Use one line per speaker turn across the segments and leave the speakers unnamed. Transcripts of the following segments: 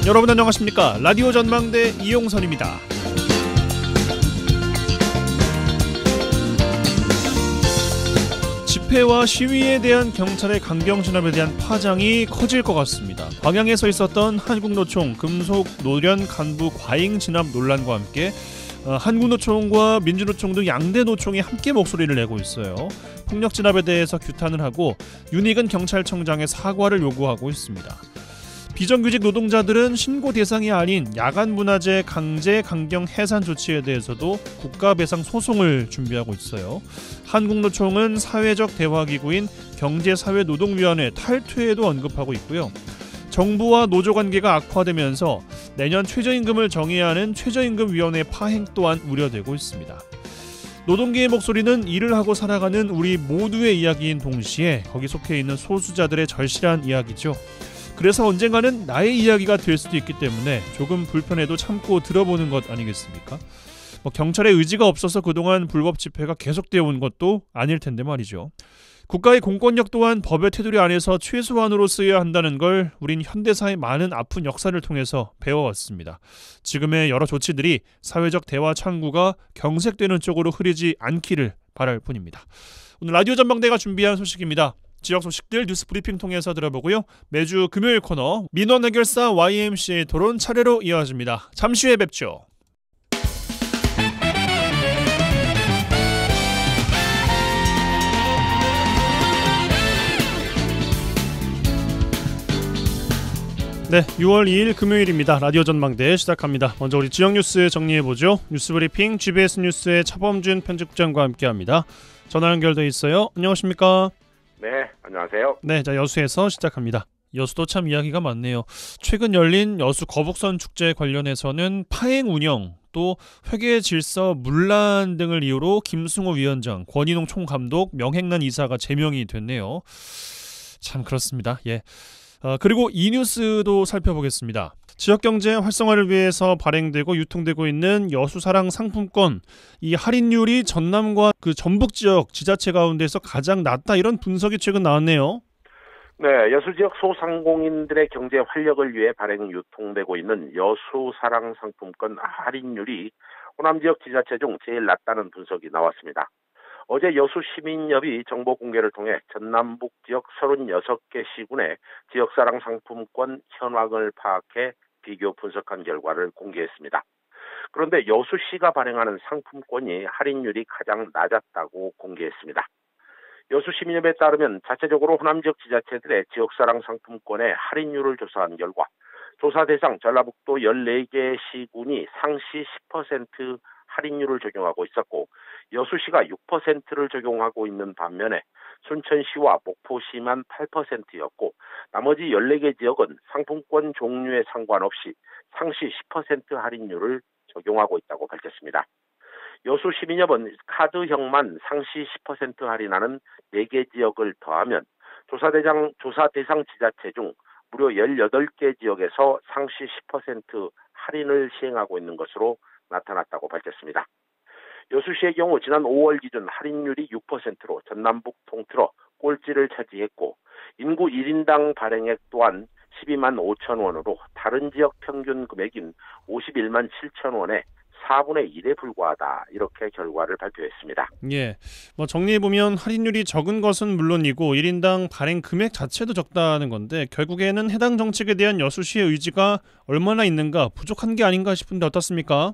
여러분 안녕하십니까? 라디오 전망대 이용선입니다. 집회와 시위에 대한 경찰의 강경 진압에 대한 파장이 커질 것 같습니다. 광양에서 있었던 한국노총 금속 노련 간부 과잉 진압 논란과 함께 한국노총과 민주노총 등 양대 노총이 함께 목소리를 내고 있어요. 폭력 진압에 대해서 규탄을 하고 윤익은 경찰청장의 사과를 요구하고 있습니다. 비정규직 노동자들은 신고 대상이 아닌 야간 문화재 강제 강경 해산 조치에 대해서도 국가배상 소송을 준비하고 있어요. 한국노총은 사회적 대화기구인 경제사회노동위원회 탈퇴에도 언급하고 있고요. 정부와 노조 관계가 악화되면서 내년 최저임금을 정해야 하는 최저임금위원회 파행 또한 우려되고 있습니다. 노동계의 목소리는 일을 하고 살아가는 우리 모두의 이야기인 동시에 거기 속해 있는 소수자들의 절실한 이야기죠. 그래서 언젠가는 나의 이야기가 될 수도 있기 때문에 조금 불편해도 참고 들어보는 것 아니겠습니까? 경찰의 의지가 없어서 그동안 불법 집회가 계속되어 온 것도 아닐 텐데 말이죠. 국가의 공권력 또한 법의 테두리 안에서 최소한으로 쓰여야 한다는 걸 우린 현대사의 많은 아픈 역사를 통해서 배워왔습니다. 지금의 여러 조치들이 사회적 대화 창구가 경색되는 쪽으로 흐르지 않기를 바랄 뿐입니다. 오늘 라디오 전망대가 준비한 소식입니다. 지역 소식들 뉴스 브리핑 통해서 들어보고요. 매주 금요일 코너 민원 해결사 YMCA 토론 차례로 이어집니다. 잠시 후에 뵙죠. 네, 6월 2일 금요일입니다. 라디오 전망대 시작합니다. 먼저 우리 지역 뉴스 정리해보죠. 뉴스 브리핑 GBS 뉴스의 차범준 편집장과 함께합니다. 전화 연결돼 있어요. 안녕하십니까?
네, 안녕하세요.
네, 자 여수에서 시작합니다. 여수도 참 이야기가 많네요. 최근 열린 여수 거북선 축제 관련해서는 파행 운영, 또 회계 질서 문란 등을 이유로 김승호 위원장, 권인홍 총감독, 명행란 이사가 제명이 됐네요. 참 그렇습니다. 예. 그리고 이 뉴스도 살펴보겠습니다. 지역경제 활성화를 위해서 발행되고 유통되고 있는 여수사랑 상품권, 이 할인율이 전남과 그 전북 지역 지자체 가운데서 가장 낮다, 이런 분석이 최근 나왔네요.
네, 여수 지역 소상공인들의 경제 활력을 위해 발행 유통되고 있는 여수사랑 상품권 할인율이 호남 지역 지자체 중 제일 낮다는 분석이 나왔습니다. 어제 여수시민협이 정보 공개를 통해 전남북 지역 36개 시군의 지역사랑 상품권 현황을 파악해 비교 분석한 결과를 공개했습니다. 그런데 여수시가 발행하는 상품권이 할인율이 가장 낮았다고 공개했습니다. 여수시민협에 따르면 자체적으로 호남 지역 지자체들의 지역사랑 상품권의 할인율을 조사한 결과 조사 대상 전라북도 14개 시군이 상시 10% 할인율을 적용하고 있었고 여수시가 6%를 적용하고 있는 반면에 순천시와 목포시만 8%였고 나머지 14개 지역은 상품권 종류에 상관없이 상시 10% 할인율을 적용하고 있다고 밝혔습니다. 여수시민협은 카드형만 상시 10% 할인하는 4개 지역을 더하면 조사 대상 지자체 중 무려 18개 지역에서 상시 10% 할인을 시행하고 있는 것으로 나타났다고 밝혔습니다. 여수시의 경우 지난 5월 기준 할인율이 6%로 전남북 통틀어 꼴찌를 차지했고 인구 1인당 발행액 또한 12만 5천 원으로 다른 지역 평균 금액인 51만 7천 원에 4분의 1에 불과하다, 이렇게 결과를 발표했습니다.
예, 정리해보면 할인율이 적은 것은 물론이고 1인당 발행 금액 자체도 적다는 건데 결국에는 해당 정책에 대한 여수시의 의지가 얼마나 있는가, 부족한 게 아닌가 싶은데 어떻습니까?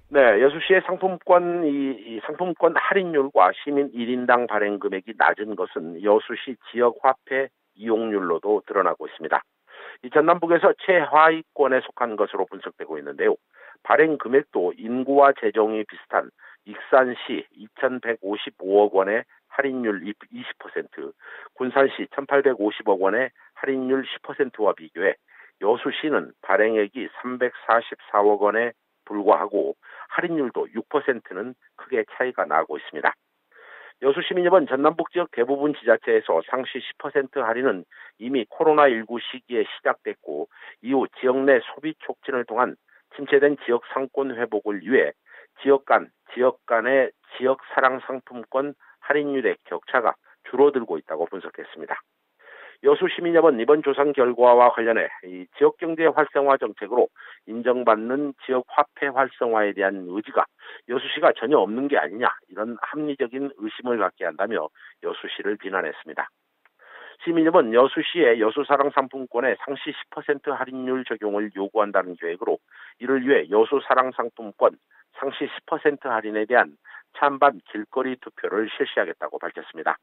네, 여수시의 이 상품권 할인율과 시민 1인당 발행 금액이 낮은 것은 여수시 지역 화폐 이용률로도 드러나고 있습니다. 이 전남북에서 최하위권에 속한 것으로 분석되고 있는데요. 발행 금액도 인구와 재정이 비슷한 익산시 2,155억 원의 할인율 20%, 군산시 1,850억 원의 할인율 10%와 비교해 여수시는 발행액이 344억 원에 불과하고 할인율도 6%는 크게 차이가 나고 있습니다. 여수시민협은 전남북 지역 대부분 지자체에서 상시 10% 할인은 이미 코로나19 시기에 시작됐고 이후 지역 내 소비 촉진을 통한 침체된 지역 상권 회복을 위해 지역 간의 지역 사랑 상품권 할인율의 격차가 줄어들고 있다고 분석했습니다. 여수시민협은 이번 조사 결과와 관련해 이 지역경제 활성화 정책으로 인정받는 지역 화폐 활성화에 대한 의지가 여수시가 전혀 없는 게 아니냐, 이런 합리적인 의심을 갖게 한다며 여수시를 비난했습니다. 시민협은 여수시의 여수사랑 상품권의 상시 10% 할인율 적용을 요구한다는 계획으로 이를 위해 여수사랑 상품권 상시 10% 할인에 대한 찬반 길거리 투표를 실시하겠다고 밝혔습니다.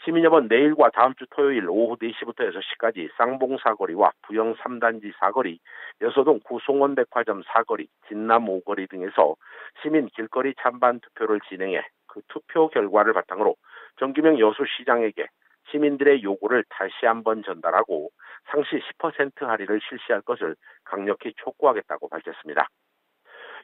시민협은 내일과 다음 주 토요일 오후 4시부터 6시까지 쌍봉 사거리와 부영 3단지 사거리, 여서동 구송원 백화점 사거리, 진남 5거리 등에서 시민 길거리 찬반 투표를 진행해 그 투표 결과를 바탕으로 정규명 여수시장에게 시민들의 요구를 다시 한번 전달하고 상시 10% 할인을 실시할 것을 강력히 촉구하겠다고 밝혔습니다.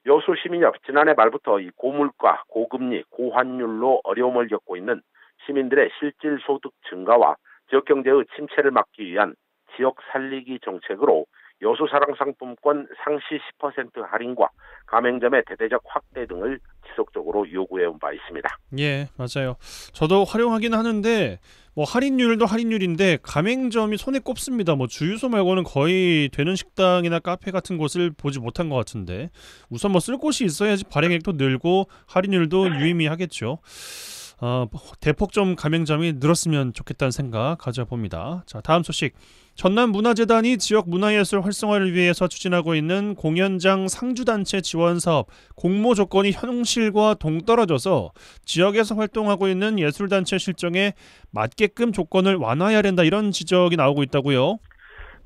여수시민협 지난해 말부터 이 고물가, 고금리, 고환율로 어려움을 겪고 있는 시민들의 실질 소득 증가와 지역경제의 침체를 막기 위한 지역 살리기 정책으로 여수사랑 상품권 상시 10% 할인과 가맹점의 대대적 확대 등을 지속적으로 요구해온 바 있습니다.
예, 맞아요. 저도 활용하긴 하는데 뭐 할인율도 할인율인데 가맹점이 손에 꼽습니다. 뭐 주유소 말고는 거의 되는 식당이나 카페 같은 곳을 보지 못한 것 같은데 우선 뭐 쓸 곳이 있어야지 발행액도 늘고 할인율도 유의미하겠죠. 대폭 좀 가맹점이 늘었으면 좋겠다는 생각 가져봅니다. 자, 다음 소식. 전남문화재단이 지역 문화예술 활성화를 위해서 추진하고 있는 공연장 상주단체 지원 사업 공모 조건이 현실과 동떨어져서 지역에서 활동하고 있는 예술단체 실정에 맞게끔 조건을 완화해야 된다, 이런 지적이 나오고 있다고요?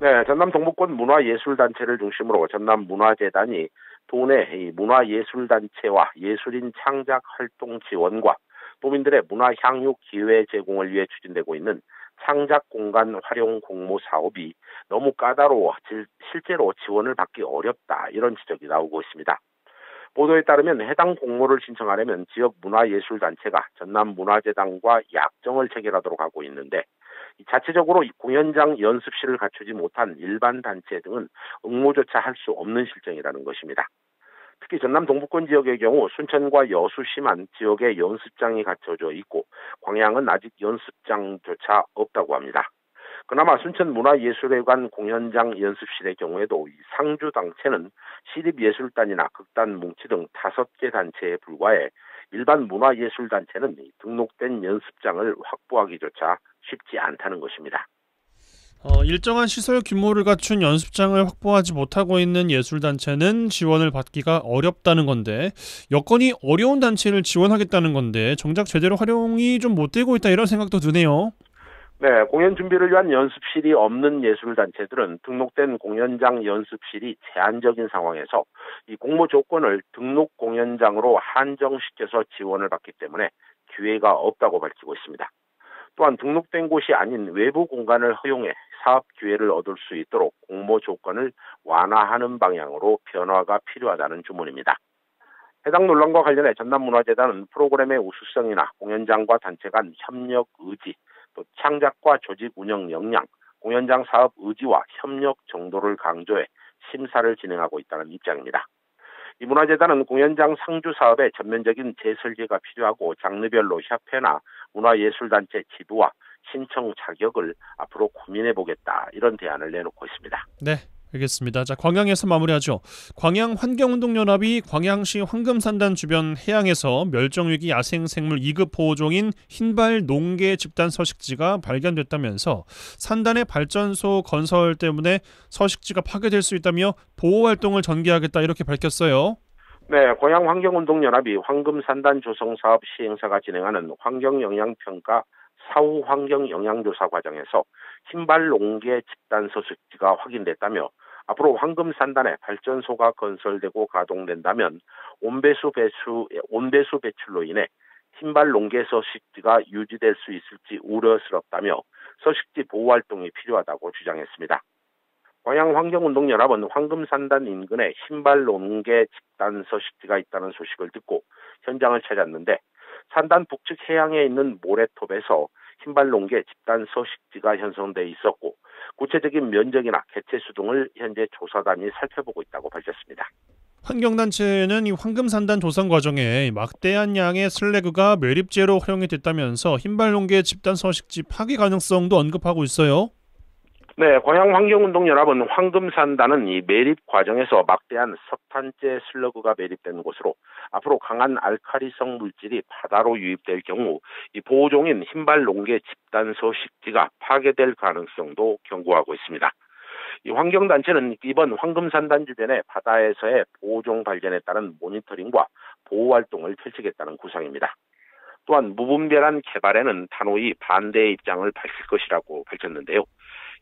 네, 전남 동북권 문화예술단체를 중심으로 전남문화재단이 도내 이 문화예술단체와 예술인 창작 활동 지원과 도민들의 문화 향유 기회 제공을 위해 추진되고 있는 창작 공간 활용 공모 사업이 너무 까다로워 실제로 지원을 받기 어렵다, 이런 지적이 나오고 있습니다. 보도에 따르면 해당 공모를 신청하려면 지역 문화예술단체가 전남문화재단과 약정을 체결하도록 하고 있는데 자체적으로 공연장 연습실을 갖추지 못한 일반 단체 등은 응모조차 할 수 없는 실정이라는 것입니다. 특히 전남 동북권 지역의 경우 순천과 여수시만 지역에 연습장이 갖춰져 있고 광양은 아직 연습장조차 없다고 합니다. 그나마 순천문화예술회관 공연장 연습실의 경우에도 이 상주단체는 시립예술단이나 극단 뭉치 등 5개 단체에 불과해 일반 문화예술단체는 등록된 연습장을 확보하기조차 쉽지 않다는 것입니다.
일정한 시설 규모를 갖춘 연습장을 확보하지 못하고 있는 예술단체는 지원을 받기가 어렵다는 건데, 여건이 어려운 단체를 지원하겠다는 건데 정작 제대로 활용이 좀 못 되고 있다, 이런 생각도 드네요.
네, 공연 준비를 위한 연습실이 없는 예술단체들은 등록된 공연장 연습실이 제한적인 상황에서 이 공모 조건을 등록 공연장으로 한정시켜서 지원을 받기 때문에 기회가 없다고 밝히고 있습니다. 또한 등록된 곳이 아닌 외부 공간을 허용해 사업 기회를 얻을 수 있도록 공모 조건을 완화하는 방향으로 변화가 필요하다는 주문입니다. 해당 논란과 관련해 전남문화재단은 프로그램의 우수성이나 공연장과 단체 간 협력 의지, 또 창작과 조직 운영 역량, 공연장 사업 의지와 협력 정도를 강조해 심사를 진행하고 있다는 입장입니다. 이 문화재단은 공연장 상주 사업에 전면적인 재설계가 필요하고 장르별로 협회나 문화예술단체 지도와 신청 자격을 앞으로 고민해보겠다, 이런 대안을 내놓고 있습니다.
네, 알겠습니다. 자, 광양에서 마무리하죠. 광양환경운동연합이 광양시 황금산단 주변 해양에서 멸종위기 야생생물 2급 보호종인 흰발 농개 집단 서식지가 발견됐다면서 산단의 발전소 건설 때문에 서식지가 파괴될 수 있다며 보호활동을 전개하겠다, 이렇게 밝혔어요.
네, 고양환경운동연합이 황금산단 조성사업 시행사가 진행하는 환경영향평가 사후 환경영향조사 과정에서 흰발 농개 집단 서식지가 확인됐다며 앞으로 황금산단에 발전소가 건설되고 가동된다면 온배수 배출로 인해 흰발 농개 서식지가 유지될 수 있을지 우려스럽다며 서식지 보호 활동이 필요하다고 주장했습니다. 광양환경운동연합은 황금산단 인근에 흰발 농개 집단 서식지가 있다는 소식을 듣고 현장을 찾았는데 산단 북측 해양에 있는 모래톱에서 흰발 농개 집단 서식지가 형성돼 있었고 구체적인 면적이나 개체 수 등을 현재 조사단이 살펴보고 있다고 밝혔습니다.
환경단체는 이 황금산단 조성 과정에 막대한 양의 슬래그가 매립재로 활용이 됐다면서 흰발농계 집단 서식지 파기 가능성도 언급하고 있어요.
네, 고향환경운동연합은 황금산단은 이 매립 과정에서 막대한 석탄재 슬러그가 매립된 곳으로 앞으로 강한 알칼리성 물질이 바다로 유입될 경우 이 보호종인 흰발농계 집단 서식지가 파괴될 가능성도 경고하고 있습니다. 이 환경단체는 이번 황금산단 주변의 바다에서의 보호종 발견에 따른 모니터링과 보호활동을 펼치겠다는 구상입니다. 또한 무분별한 개발에는 단호히 반대의 입장을 밝힐 것이라고 밝혔는데요.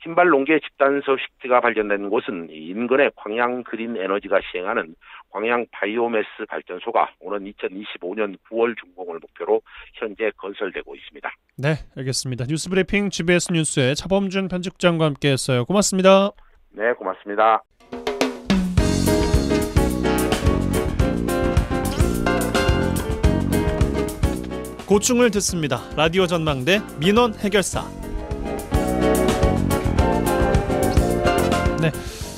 흰발농계 집단 서식지가 발견된 곳은 인근의 광양 그린 에너지가 시행하는 광양 바이오매스 발전소가 오는 2025년 9월 준공을 목표로 현재 건설되고 있습니다.
네, 알겠습니다. 뉴스브리핑 GBS 뉴스의 차범준 편집장과 함께했어요. 고맙습니다.
네, 고맙습니다.
고충을 듣습니다. 라디오 전망대 민원 해결사. 네,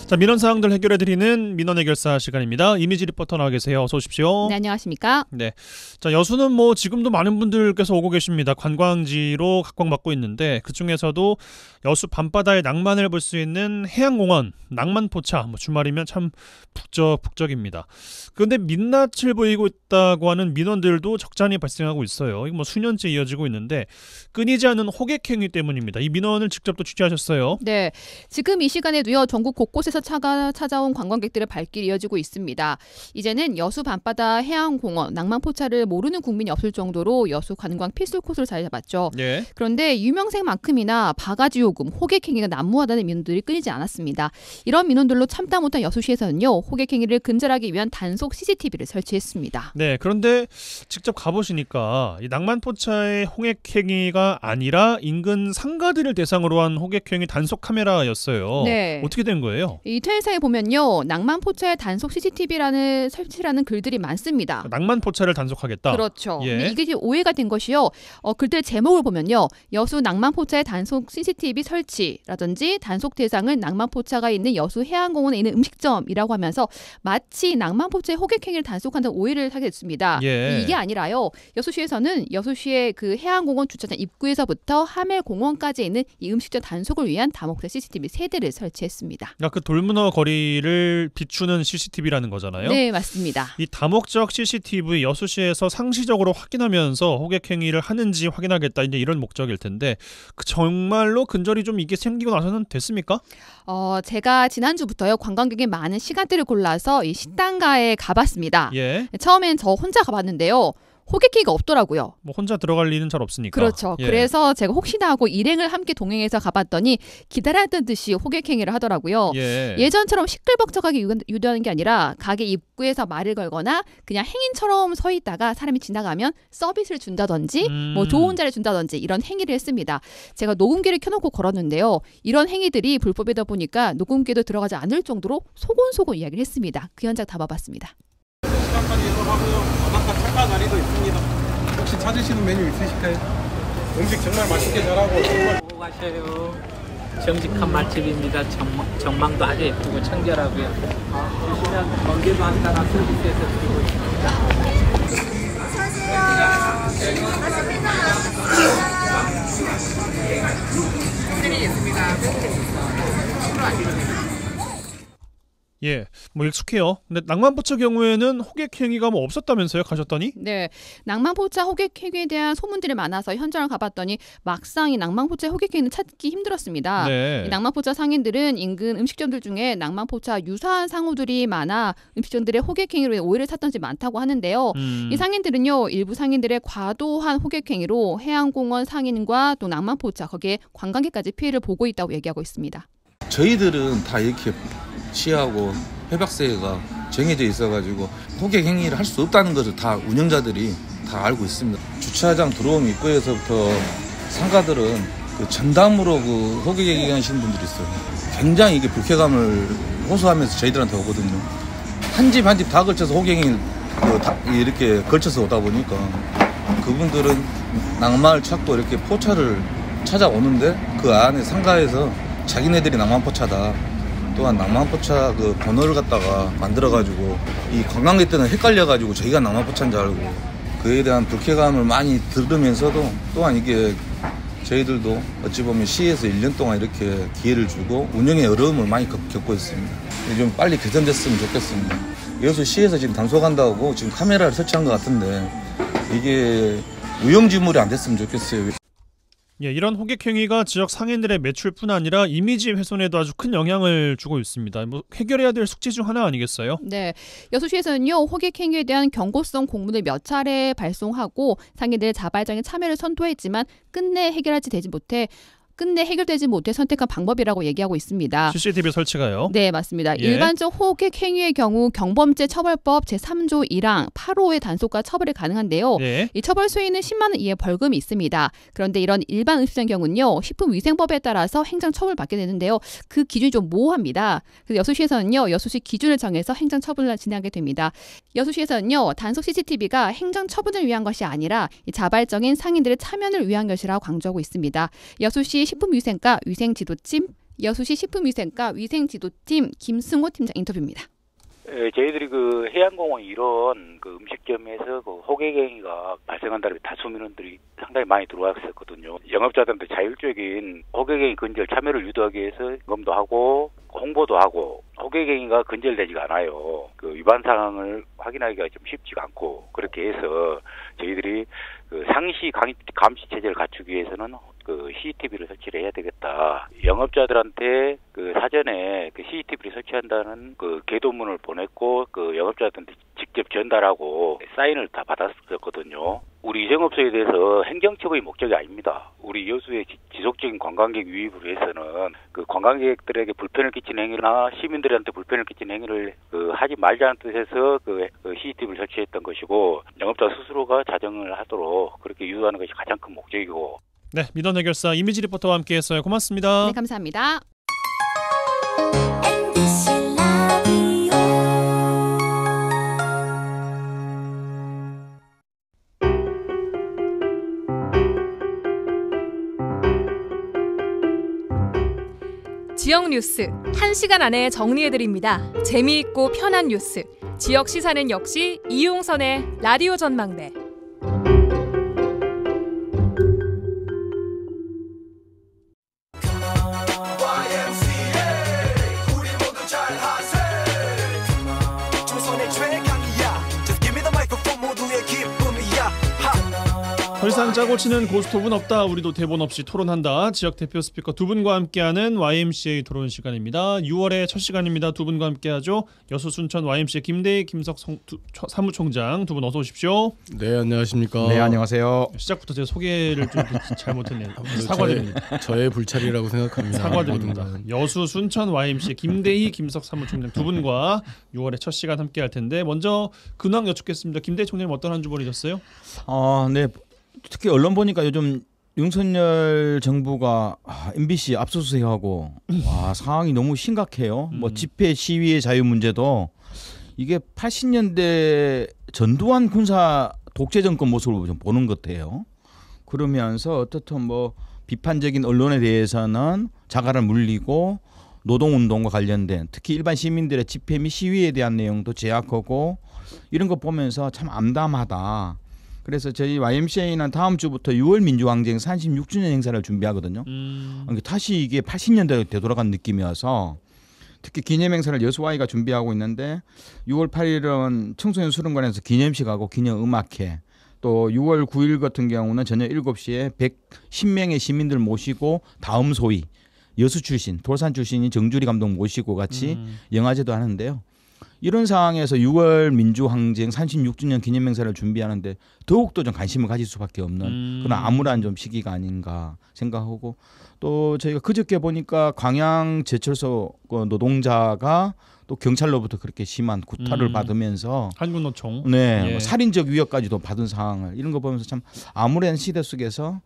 자, 민원 사항들 해결해드리는 민원 해결사 시간입니다. 이미지 리포터 나와 계세요. 어서 오십시오.
네, 안녕하십니까?
네, 자, 여수는 뭐 지금도 많은 분들께서 오고 계십니다. 관광지로 각광받고 있는데 그 중에서도 여수 밤바다의 낭만을 볼 수 있는 해양공원 낭만포차, 뭐 주말이면 참 북적북적입니다. 그런데 민낯을 보이고 있다고 하는 민원들도 적잖이 발생하고 있어요. 이거 뭐 수년째 이어지고 있는데 끊이지 않는 호객행위 때문입니다. 이 민원을 직접 또 취재하셨어요.
네, 지금 이 시간에도요 전국 곳곳에서 찾아온 관광객들의 발길이 이어지고 있습니다. 이제는 여수 밤바다 해양공원 낭만포차를 모르는 국민이 없을 정도로 여수 관광 필수 코스로 자리 잡았죠.
예.
그런데 유명세만큼이나 바가지 요금, 호객행위가 난무하다는 민원들이 끊이지 않았습니다. 이런 민원들로 참다 못한 여수시에서는요 호객행위를 근절하기 위한 단속 CCTV를 설치했습니다.
네, 그런데 직접 가보시니까 이 낭만포차의 호객행위가 아니라 인근 상가들을 대상으로 한 호객행위 단속 카메라였어요.
네.
어떻게 된 거예요?
이 트윈사에 보면요 낭만포차의 단속 CCTV라는 설치라는 글들이 많습니다.
낭만포차를 단속하겠다.
그렇죠.
예.
근데 이게 오해가 된 것이요. 글들 제목을 보면요. 여수 낭만포차의 단속 CCTV 설치라든지 단속 대상은 낭만포차가 있는 여수 해양공원에 있는 음식점이라고 하면서 마치 낭만포차의 호객행위를 단속한다는 오해를 하게 됐습니다.
예.
이게 아니라요. 여수시에서는 여수시의 그 해양공원 주차장 입구에서부터 하멜공원까지 있는 이 음식점 단속을 위한 다목적 CCTV 3대를 설치했습니다.
그러니까 그 돌문어 거리를 비추는 CCTV라는 거잖아요.
네, 맞습니다.
이 다목적 CCTV 여수시에서 상시적으로 확인하면서 호객행위를 하는지 확인하겠다 이제 이런 목적일 텐데 정말로 근절이 좀 이게 생기고 나서는 됐습니까?
제가 지난주부터요 관광객이 많은 시간대를 골라서 이 식당가에 가봤습니다.
예.
처음엔 저 혼자 가봤는데요. 호객행위가 없더라고요.
뭐 혼자 들어갈 일은 잘 없으니까.
그렇죠.
예.
그래서 제가 혹시나 하고 일행을 함께 동행해서 가봤더니 기다렸던 듯이 호객행위를 하더라고요. 예전처럼 시끌벅적하게 유도하는 게 아니라 가게 입구에서 말을 걸거나 그냥 행인처럼 서 있다가 사람이 지나가면 서비스를 준다든지 뭐 좋은 자리를 준다든지 이런 행위를 했습니다. 제가 녹음기를 켜놓고 걸었는데요. 이런 행위들이 불법이다 보니까 녹음기도 들어가지 않을 정도로 소곤소곤 이야기를 했습니다. 그 현장 담아봤습니다.
시간까지 이동하고요. 바닷가 착화 자리도 있습니다. 혹시 찾으시는 메뉴 있으실까요? 음식 정말 맛있게 잘하고 정말
보고 가셔요. 정직한 맛집입니다. 전망도 아주 예쁘고 청결하고요. 보시면 먼 길도 안 따라 서비스에서 드리고 있습니다.
예, 뭐 익숙해요. 근데 낭만포차 경우에는 호객행위가 뭐 없었다면서요? 가셨더니?
네, 낭만포차 호객행위에 대한 소문들이 많아서 현장을 가봤더니 막상 이 낭만포차 호객행위는 찾기 힘들었습니다.
네.
이 낭만포차 상인들은 인근 음식점들 중에 낭만포차 유사한 상호들이 많아 음식점들의 호객행위로 오해를 샀던 집 많다고 하는데요. 이 상인들은요, 일부 상인들의 과도한 호객행위로 해양공원 상인과 또 낭만포차 거기에 관광객까지 피해를 보고 있다고 얘기하고 있습니다.
저희들은 다 이렇게 취하고 회박세가 정해져 있어가지고 호객 행위를 할 수 없다는 것을 다 운영자들이 다 알고 있습니다. 주차장 들어오는 입구에서부터 상가들은 그 전담으로 그 호객 행위하시는 분들이 있어요. 굉장히 이게 불쾌감을 호소하면서 저희들한테 오거든요. 한 집 한 집 다 걸쳐서 호객 행위를 이렇게 걸쳐서 오다 보니까 그분들은 낭만을 찾고 이렇게 포차를 찾아오는데 그 안에 상가에서 자기네들이 낭만포차다 또한 낭만포차 그 번호를 갖다가 만들어가지고 이 관광객들은 헷갈려가지고 저희가 낭만포차인 줄 알고 그에 대한 불쾌감을 많이 들으면서도 또한 이게 저희들도 어찌 보면 시에서 1년 동안 이렇게 기회를 주고 운영의 어려움을 많이 겪고 있습니다. 좀 빨리 개선됐으면 좋겠습니다. 여수시에서 지금 단속한다고 지금 카메라를 설치한 것 같은데 이게 무용지물이 안 됐으면 좋겠어요.
예, 이런 호객 행위가 지역 상인들의 매출뿐 아니라 이미지 훼손에도 아주 큰 영향을 주고 있습니다. 뭐 해결해야 될 숙제 중 하나 아니겠어요?
네, 여수시에서는요 호객 행위에 대한 경고성 공문을 몇 차례 발송하고 상인들의 자발적인 참여를 선도했지만 끝내 해결되지 못해 선택한 방법이라고 얘기하고 있습니다.
CCTV 설치가요?
네, 맞습니다.
예.
일반적 호객 행위의 경우 경범죄 처벌법 제3조 1항 8호의 단속과 처벌이 가능한데요.
네.
이 처벌 수위는 10만 원 이하의 벌금이 있습니다. 그런데 이런 일반 음식점 경우는요. 식품위생법에 따라서 행정 처벌을 받게 되는데요. 그 기준이 좀 모호합니다. 그래서 여수시에서는요. 여수시 기준을 정해서 행정 처분을 진행하게 됩니다. 여수시에서는요. 단속 CCTV가 행정 처분을 위한 것이 아니라 자발적인 상인들의 참여를 위한 것이라고 강조하고 있습니다. 여수시 식품위생과 위생지도팀 김승호 팀장 인터뷰입니다.
저희들이 그 해양공원 이런 그 음식점에서 그 호객 행위가 발생한다는 다수 민원들이 상당히 많이 들어왔었거든요. 영업자들한테 자율적인 호객 행위 근절 참여를 유도하기 위해서 점검도 하고 홍보도 하고 호객 행위가 근절되지가 않아요. 그 위반 사항을 확인하기가 좀 쉽지가 않고 그렇게 해서 저희들이 그 상시 감시 체제를 갖추기 위해서는 그 CCTV를 설치를 해야 되겠다. 영업자들한테 그 사전에 그 CCTV를 설치한다는 그 계도문을 보냈고 그 영업자들한테 직접 전달하고 사인을 다 받았었거든요. 우리 위생업소에 대해서 행정처벌이 목적이 아닙니다. 우리 여수의 지속적인 관광객 유입을 위해서는 그 관광객들에게 불편을 끼치는 행위나 시민들한테 불편을 끼치는 행위를 그 하지 말자는 뜻에서 그 CCTV를 설치했던 것이고 영업자 스스로가 자정을 하도록 그렇게 유도하는 것이 가장 큰 목적이고.
네, 민원 해결사 이미지 리포터와 함께했어요. 고맙습니다.
네, 감사합니다.
지역 뉴스 1시간 안에 정리해드립니다. 재미있고 편한 뉴스. 지역 시사는 역시 이용선의 라디오 전망대.
더 이상 짜고 치는 고스톱은 없다. 우리도 대본 없이 토론한다. 지역 대표 스피커 두 분과 함께하는 YMCA 토론 시간입니다. 6월의 첫 시간입니다. 두 분과 함께하죠. 여수 순천 YMCA 김대희 김석 사무총장 두 분 어서 오십시오.
네, 안녕하십니까.
네, 안녕하세요.
시작부터 제가 소개를 좀 잘못했네요. 사과드립니다.
저의 불찰이라고 생각합니다.
사과드립니다. 여수 순천 YMCA 김대희 김석 사무총장 두 분과 6월의 첫 시간 함께할 텐데 먼저 근황 여쭙겠습니다. 김대희 총장님 어떤 한 주 보내셨어요?
네. 특히 언론 보니까 요즘 윤석열 정부가 MBC 압수수색하고 상황이 너무 심각해요. 뭐 집회 시위의 자유 문제도 이게 80년대 전두환 군사 독재 정권 모습을 좀 보는 것 같아요. 그러면서 어떻든 뭐 비판적인 언론에 대해서는 자갈을 물리고 노동운동과 관련된 특히 일반 시민들의 집회 및 시위에 대한 내용도 제약하고 이런 거 보면서 참 암담하다. 그래서 저희 YMCA는 다음 주부터 6월 민주항쟁 36주년 행사를 준비하거든요. 다시 이게 80년대로 되돌아간 느낌이어서 특히 기념행사를 여수Y가 준비하고 있는데 6월 8일은 청소년 수련관에서 기념식하고 기념음악회 또 6월 9일 같은 경우는 저녁 7시에 110명의 시민들 모시고 다음 소위 여수 출신, 돌산 출신인 정주리 감독 모시고 같이 영화제도 하는데요. 이런 상황에서 6월 민주항쟁 36주년 기념행사를 준비하는데 더욱더 좀 관심을 가질 수밖에 없는 그런 암울한 좀 시기가 아닌가 생각하고 또 저희가 그저께 보니까 광양 제철소 노동자가 또 경찰로부터 그렇게 심한 구타를 받으면서
한국노총
뭐 살인적 위협까지도 받은 상황을 이런 거 보면서 참 암울한 시대 속에서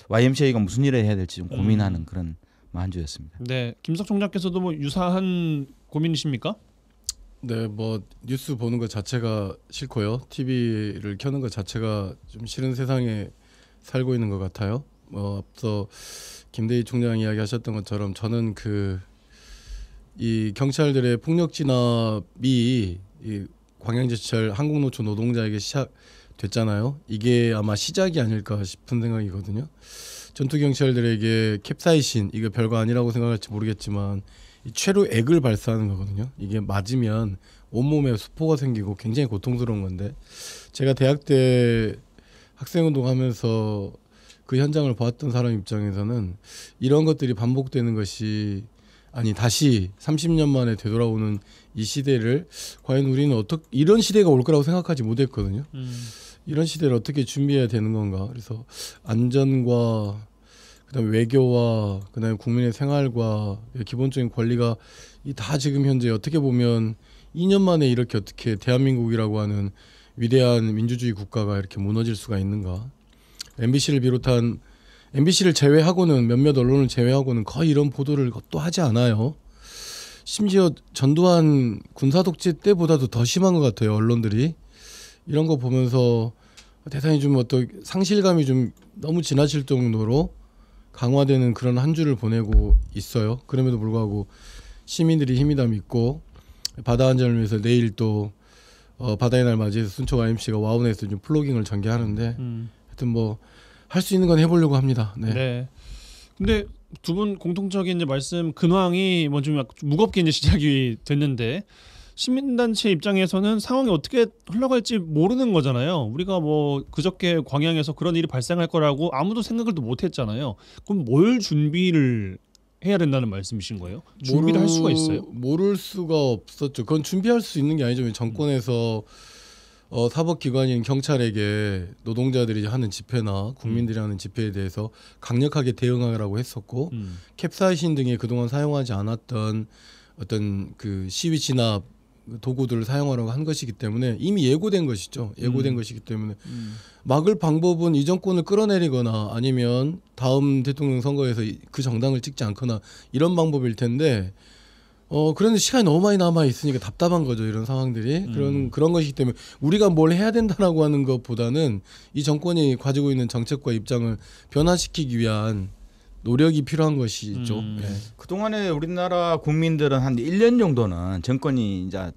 YMCA가 무슨 일을 해야 될지 좀 고민하는 그런 한 주였습니다.
네, 김석 총장께서도 뭐 유사한 고민이십니까?
네, 뭐 뉴스 보는 것 자체가 싫고요. TV를 켜는 것 자체가 좀 싫은 세상에 살고 있는 것 같아요. 앞서 김대희 총장 이야기하셨던 것처럼 저는 그 이 경찰들의 폭력 진압이 이 광양제철 한국노총 노동자에게 시작됐잖아요. 이게 아마 시작이 아닐까 싶은 생각이거든요. 전투 경찰들에게 캡사이신 이거 별거 아니라고 생각할지 모르겠지만 이 최루액을 발사하는 거거든요. 이게 맞으면 온몸에 수포가 생기고 굉장히 고통스러운 건데 제가 대학 때 학생운동하면서 그 현장을 봤던 사람 입장에서는 이런 것들이 반복되는 것이 아니 다시 30년 만에 되돌아오는 이 시대를 과연 우리는 어떻게 이런 시대가 올 거라고 생각하지 못했거든요. 이런 시대를 어떻게 준비해야 되는 건가. 그래서 안전과 그다음에 외교와 그다음에 국민의 생활과 기본적인 권리가 이 다 지금 현재 어떻게 보면 2년 만에 이렇게 어떻게 대한민국이라고 하는 위대한 민주주의 국가가 이렇게 무너질 수가 있는가. MBC를 비롯한 MBC를 제외하고는 몇몇 언론을 제외하고는 거의 이런 보도를 또 하지 않아요. 심지어 전두환 군사 독재 때보다도 더 심한 것 같아요. 언론들이 이런 거 보면서 대단히 좀 어떤 상실감이 좀 너무 지나칠 정도로 강화되는 그런 한 주를 보내고 있어요. 그럼에도 불구하고 시민들이 힘이 다 믿고 바다 안전을 위해서 내일 또 바다의 날 맞이해서 순천 YMC가 와운에서 좀 플로깅을 전개하는데 하여튼 뭐 할 수 있는 건 해보려고 합니다. 네.
네. 근데 두 분 공통적인 이제 말씀 근황이 뭐 좀 무겁게 이제 시작이 됐는데 시민단체 입장에서는 상황이 어떻게 흘러갈지 모르는 거잖아요. 우리가 뭐 그저께 광양에서 그런 일이 발생할 거라고 아무도 생각을 또 못했잖아요. 그럼 뭘 준비를 해야 된다는 말씀이신 거예요? 준비를 할 수가 있어요?
모를 수가 없었죠. 그건 준비할 수 있는 게 아니죠. 정권에서 사법기관인 경찰에게 노동자들이 하는 집회나 국민들이 하는 집회에 대해서 강력하게 대응하라고 했었고 캡사이신 등의 그동안 사용하지 않았던 어떤 그 시위 진압 도구들을 사용하라고 한 것이기 때문에 이미 예고된 것이죠. 예고된 것이기 때문에 막을 방법은 이 정권을 끌어내리거나 아니면 다음 대통령 선거에서 그 정당을 찍지 않거나 이런 방법일 텐데 그런데 시간이 너무 많이 남아 있으니까 답답한 거죠. 이런 상황들이 그런 것이기 때문에 우리가 뭘 해야 된다라고 하는 것보다는 이 정권이 가지고 있는 정책과 입장을 변화시키기 위한 노력이 필요한 것이죠. 네.
그동안에 우리나라 국민들은 한 1년 정도는 정권이 이제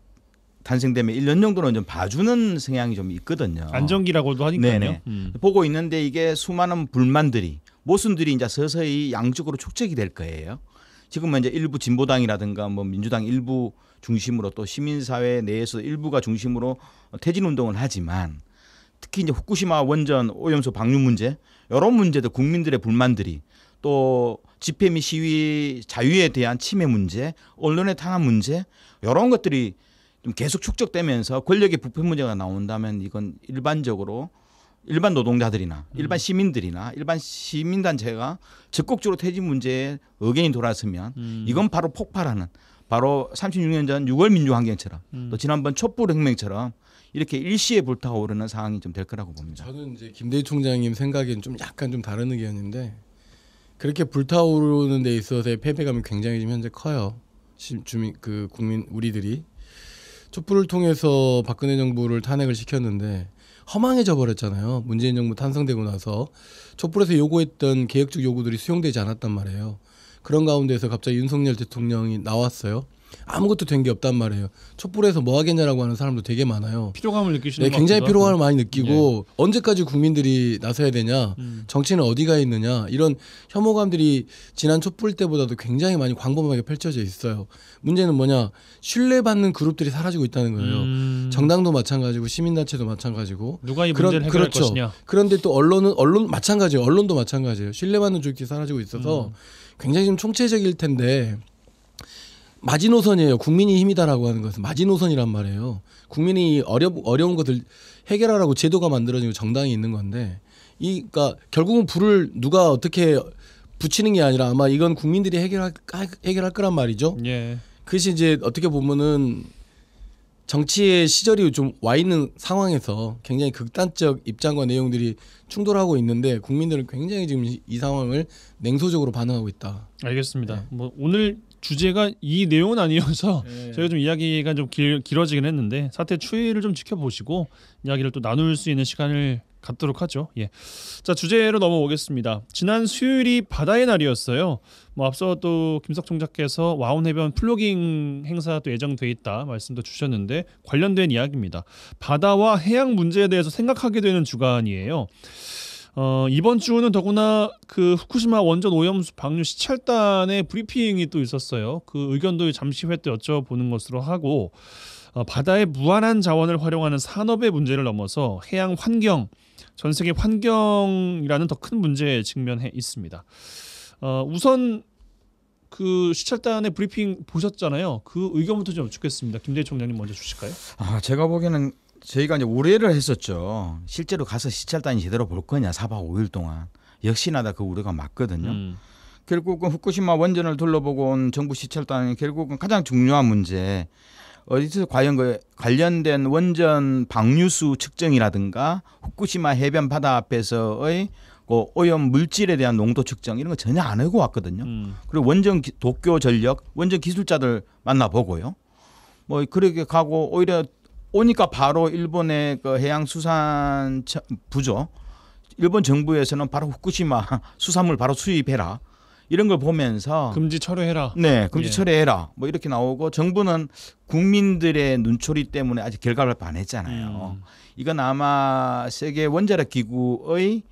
탄생되면 1년 정도는 좀 봐주는 성향이 좀 있거든요.
안정기라고도 하니까요.
네네. 보고 있는데 이게 수많은 불만들이 모순들이 이제 서서히 양쪽으로 축적이 될 거예요. 지금은 이제 일부 진보당이라든가 뭐 민주당 일부 중심으로 또 시민사회 내에서 일부가 중심으로 퇴진 운동을 하지만 특히 이제 후쿠시마 원전 오염수 방류 문제 이런 문제들 국민들의 불만들이 또 집회 및 시위 자유에 대한 침해 문제, 언론의 탄압 문제 이런 것들이 좀 계속 축적되면서 권력의 부패 문제가 나온다면 이건 일반적으로 일반 노동자들이나 일반 시민들이나 일반 시민단체가 적극적으로 퇴진 문제에 의견이 돌아서면 이건 바로 폭발하는 바로 36년 전 6월 민주환경처럼 또 지난번 촛불혁명처럼 이렇게 일시에 불타오르는 상황이 좀 될 거라고 봅니다.
저는 이제 김대희 총장님 생각엔 좀 약간 좀 다른 의견인데 그렇게 불타오르는 데 있어서의 패배감이 굉장히 지금 현재 커요. 주민 그 국민 우리들이 촛불을 통해서 박근혜 정부를 탄핵을 시켰는데 허망해져 버렸잖아요. 문재인 정부 탄생되고 나서 촛불에서 요구했던 개혁적 요구들이 수용되지 않았단 말이에요. 그런 가운데서 갑자기 윤석열 대통령이 나왔어요. 아무것도 된 게 없단 말이에요. 촛불에서 뭐 하겠냐라고 하는 사람도 되게 많아요.
피로감을 느끼시는
네, 굉장히 피로감을 많이 느끼고 언제까지 국민들이 나서야 되냐, 정치는 어디가 있느냐 이런 혐오감들이 지난 촛불 때보다도 굉장히 많이 광범하게 펼쳐져 있어요. 문제는 뭐냐, 신뢰받는 그룹들이 사라지고 있다는 거예요. 정당도 마찬가지고 시민단체도 마찬가지고
누가 이 문제를 해결할
그렇죠.
것이냐.
그런데 또 언론 마찬가지예요. 언론도 마찬가지예요. 신뢰받는 조직이 사라지고 있어서 굉장히 좀 총체적일 텐데 마지노선이에요. 국민이 힘이다라고 하는 것은 마지노선이란 말이에요. 국민이 어려운 것을 해결하라고 제도가 만들어지고 정당이 있는 건데 그러니까 결국은 불을 누가 어떻게 붙이는 게 아니라 아마 이건 국민들이 해결할 거란 말이죠.
예.
그것이 이제 어떻게 보면은 정치의 시절이 좀 와 있는 상황에서 굉장히 극단적 입장과 내용들이 충돌하고 있는데 국민들은 굉장히 지금 이 상황을 냉소적으로 반응하고 있다.
알겠습니다.
네.
뭐 오늘 주제가 이 내용은 아니어서 저희가 좀 이야기가 좀 길어지긴 했는데 사태 추이를 좀 지켜보시고 이야기를 또 나눌 수 있는 시간을 갖도록 하죠. 예. 자, 주제로 넘어오겠습니다. 지난 수요일이 바다의 날이었어요. 앞서 또 김석 총장께서 와운해변 플로깅 행사도 예정돼 있다 말씀도 주셨는데 관련된 이야기입니다. 바다와 해양 문제에 대해서 생각하게 되는 주간이에요. 이번 주는 더구나 그 후쿠시마 원전 오염수 방류 시찰단의 브리핑이 또 있었어요. 그 의견도 잠시 후에 또 여쭤보는 것으로 하고 바다의 무한한 자원을 활용하는 산업의 문제를 넘어서 해양 환경, 전 세계 환경이라는 더 큰 문제에 직면해 있습니다. 우선 그 시찰단의 브리핑 보셨잖아요. 그 의견부터 좀 여쭙겠습니다. 김대희 총장님 먼저 주실까요?
제가 보기에는 저희가 이제 우려를 했었죠. 실제로 가서 시찰단이 제대로 볼 거냐 4박 5일 동안. 역시나 다 그 우려가 맞거든요. 결국은 후쿠시마 원전을 둘러보고 온 정부 시찰단이 결국은 가장 중요한 문제, 어디서 과연 그 관련된 원전 방류수 측정이라든가 후쿠시마 해변 바다 앞에서의 그 오염 물질에 대한 농도 측정 이런 거 전혀 안 하고 왔거든요. 그리고 원전 도쿄 전력 원전 기술자들 만나보고요. 뭐 그렇게 가고 오히려 오니까 바로 일본의 그 해양수산 부죠. 일본 정부에서는 바로 후쿠시마 수산물 바로 수입해라. 이런 걸 보면서
금지 철회해라.
네, 금지 철회해라. 뭐 이렇게 나오고 정부는 국민들의 눈초리 때문에 아직 결과를 안 했잖아요. 이건 아마 세계 원자력 기구의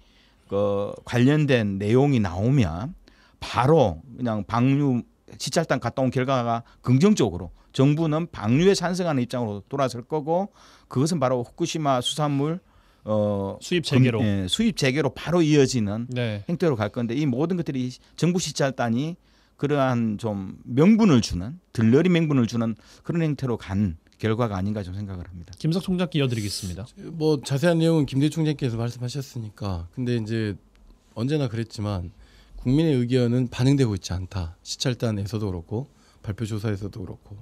그 관련된 내용이 나오면 바로 그냥 방류 시찰단 갔다 온 결과가 긍정적으로 정부는 방류에 찬성하는 입장으로 돌아설 거고 그것은 바로 후쿠시마 수산물
수입 재개로
수입 재개로 바로 이어지는
네.
행태로 갈 건데 이 모든 것들이 정부 시찰단이 그러한 좀 명분을 주는 들러리 명분을 주는 그런 행태로 간 결과가 아닌가 좀 생각을 합니다.
김석 총장께 이어드리겠습니다.
뭐 자세한 내용은 김대희 총장께서 말씀하셨으니까 근데 이제 언제나 그랬지만 국민의 의견은 반영되고 있지 않다. 시찰단에서도 그렇고 발표 조사에서도 그렇고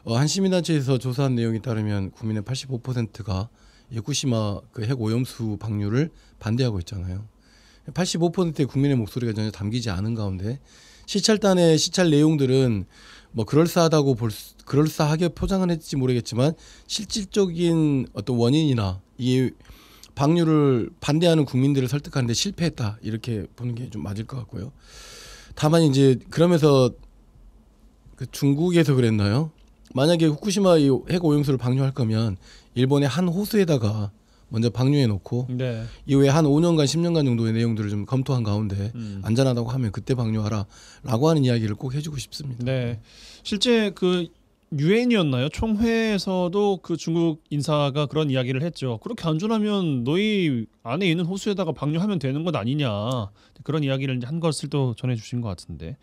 한 시민단체에서 조사한 내용에 따르면 국민의 85%가 후쿠시마 그 핵 오염수 방류를 반대하고 있잖아요. 85%의 국민의 목소리가 전혀 담기지 않은 가운데 시찰단의 시찰 내용들은 뭐 그럴싸하게 포장은 했을지 모르겠지만 실질적인 어떤 원인이나 이 방류를 반대하는 국민들을 설득하는데 실패했다 이렇게 보는 게 좀 맞을 것 같고요. 다만 이제 그러면서 그 중국에서 그랬나요? 만약에 후쿠시마 이 핵 오염수를 방류할 거면 일본의 한 호수에다가 먼저 방류해 놓고
네.
이후에 한 5년간 10년간 정도의 내용들을 좀 검토한 가운데 안전하다고 하면 그때 방류하라라고 하는 이야기를 꼭 해주고 싶습니다.
네, 실제 그 유엔이었나요? 총회에서도 그 중국 인사가 그런 이야기를 했죠. 그렇게 안전하면 너희 안에 있는 호수에다가 방류하면 되는 것 아니냐 그런 이야기를 한 것을 또 전해주신 것 같은데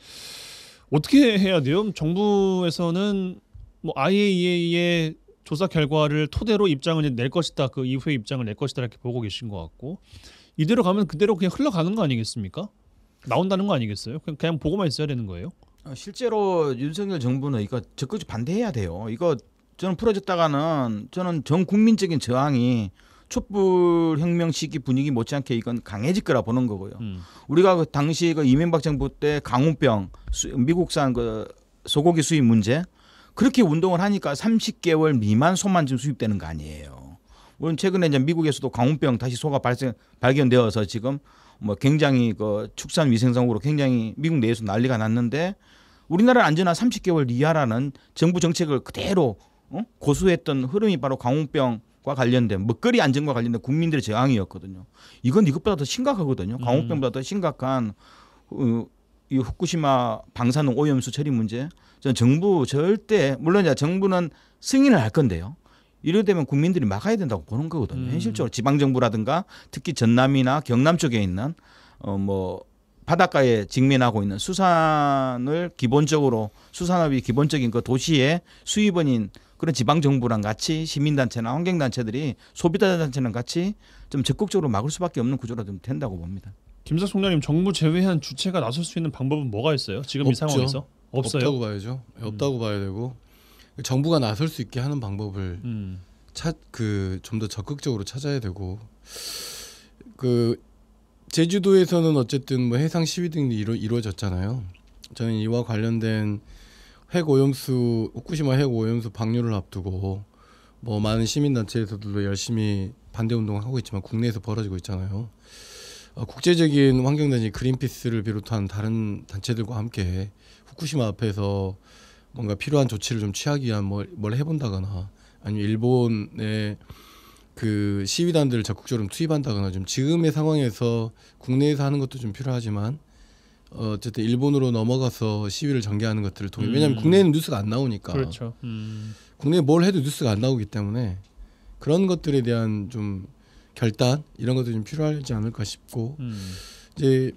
어떻게 해야 돼요? 정부에서는 뭐 IAEA의 조사 결과를 토대로 입장을 낼 것이다. 그 이후에 입장을 낼 것이다 이렇게 보고 계신 것 같고 이대로 가면 그대로 그냥 흘러가는 거 아니겠습니까? 나온다는 거 아니겠어요? 그냥 보고만 있어야 되는 거예요?
실제로 윤석열 정부는 이거 적극 반대해야 돼요. 이거 저는 풀어졌다가는 저는 전 국민적인 저항이 촛불 혁명 시기 분위기 못지않게 이건 강해질 거라 보는 거고요. 우리가 그 당시 그 이명박 정부 때 강훈병 미국산 그 소고기 수입 문제 그렇게 운동을 하니까 30개월 미만 소만 좀 수입되는 거 아니에요. 물론 최근에 이제 미국에서도 강훈병 다시 소가 발견되어서 지금 뭐 굉장히 그 축산 위생상으로 굉장히 미국 내에서 난리가 났는데 우리나라 안전한 30개월 이하라는 정부 정책을 그대로 고수했던 흐름이 바로 강훈병과 관련된 먹거리 안전과 관련된 국민들의 저항이었거든요. 이건 이것보다 더 심각하거든요. 강훈병보다 더 심각한 이 후쿠시마 방사능 오염수 처리 문제. 전 정부 절대 물론 이제 정부는 승인을 할 건데요. 이래 되면 국민들이 막아야 된다고 보는 거거든요. 현실적으로 지방 정부라든가 특히 전남이나 경남 쪽에 있는 뭐 바닷가에 직면하고 있는 수산을 기본적으로 수산업이 기본적인 그 도시의 수입원인 그런 지방 정부랑 같이 시민단체나 환경단체들이 소비자단체랑 같이 좀 적극적으로 막을 수밖에 없는 구조가 좀 된다고 봅니다.
김석 총장님, 정부 제외한 주체가 나설 수 있는 방법은 뭐가 있어요? 지금 없죠. 이 상황에서 없어요.
없다고 봐야죠. 없다고 봐야 되고 정부가 나설 수 있게 하는 방법을 좀 더 적극적으로 찾아야 되고 그 제주도에서는 어쨌든 뭐 해상 시위 등이 이루어졌잖아요. 저는 이와 관련된 후쿠시마 핵 오염수 방류를 앞두고 뭐 많은 시민단체에서도 열심히 반대 운동을 하고 있지만 국내에서 벌어지고 있잖아요. 국제적인 환경단체 그린피스를 비롯한 다른 단체들과 함께 후쿠시마 앞에서 뭔가 필요한 조치를 좀 취하기 위한 뭘 해본다거나 아니면 일본의 그 시위단들을 적극적으로 투입한다거나 좀 지금의 상황에서 국내에서 하는 것도 좀 필요하지만 어쨌든 일본으로 넘어가서 시위를 전개하는 것들을 통해 왜냐하면 국내에는 뉴스가 안 나오니까
그렇죠.
국내에 뭘 해도 뉴스가 안 나오기 때문에 그런 것들에 대한 좀 결단 이런 것도 좀 필요하지 않을까 싶고 이제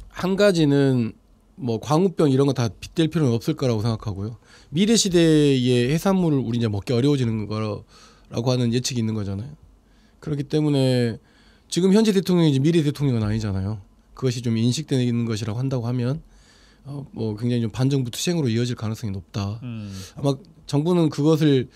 한 가지는 뭐 광우병 이런 거 다 빗댈 필요는 없을 거라고 생각하고요. 미래 시대의 해산물을 우리 이제 먹기 어려워지는 거라고 하는 예측이 있는 거잖아요. 그렇기 때문에 지금 현재 대통령이 이제 미래 대통령은 아니잖아요. 그것이 좀 인식되는 것이라고 한다고 하면 뭐 굉장히 좀 반정부 투쟁으로 이어질 가능성이 높다. 아마 정부는 그것을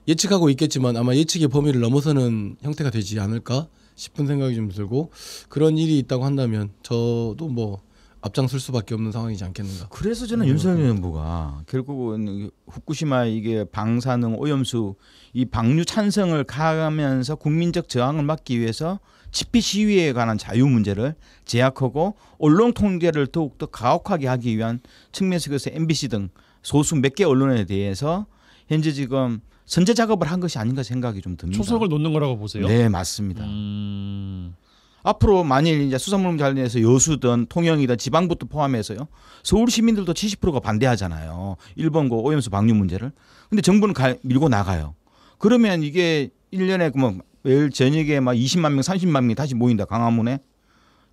예측하고 있겠지만 아마 예측의 범위를 넘어서는 형태가 되지 않을까 싶은 생각이 좀 들고 그런 일이 있다고 한다면 저도 뭐 앞장설 수밖에 없는 상황이지 않겠는가.
그래서 저는 윤석열 정부가 결국은 후쿠시마 이게 방사능 오염수 이 방류 찬성을 가하면서 국민적 저항을 막기 위해서 집회 시위에 관한 자유 문제를 제약하고 언론 통제를 더욱더 가혹하게 하기 위한 측면에서 그래서 MBC 등 소수 몇 개 언론에 대해서 현재 지금 선제 작업을 한 것이 아닌가 생각이 좀 듭니다.
초석을 놓는 거라고 보세요?
네, 맞습니다. 앞으로 만일 이제 수산물 관련해서 여수든 통영이든 지방부터 포함해서요. 서울 시민들도 70%가 반대하잖아요. 일본 그 오염수 방류 문제를. 근데 정부는 밀고 나가요. 그러면 이게 1년에 뭐 매일 저녁에 막 20만 명, 30만 명이 다시 모인다 광화문에.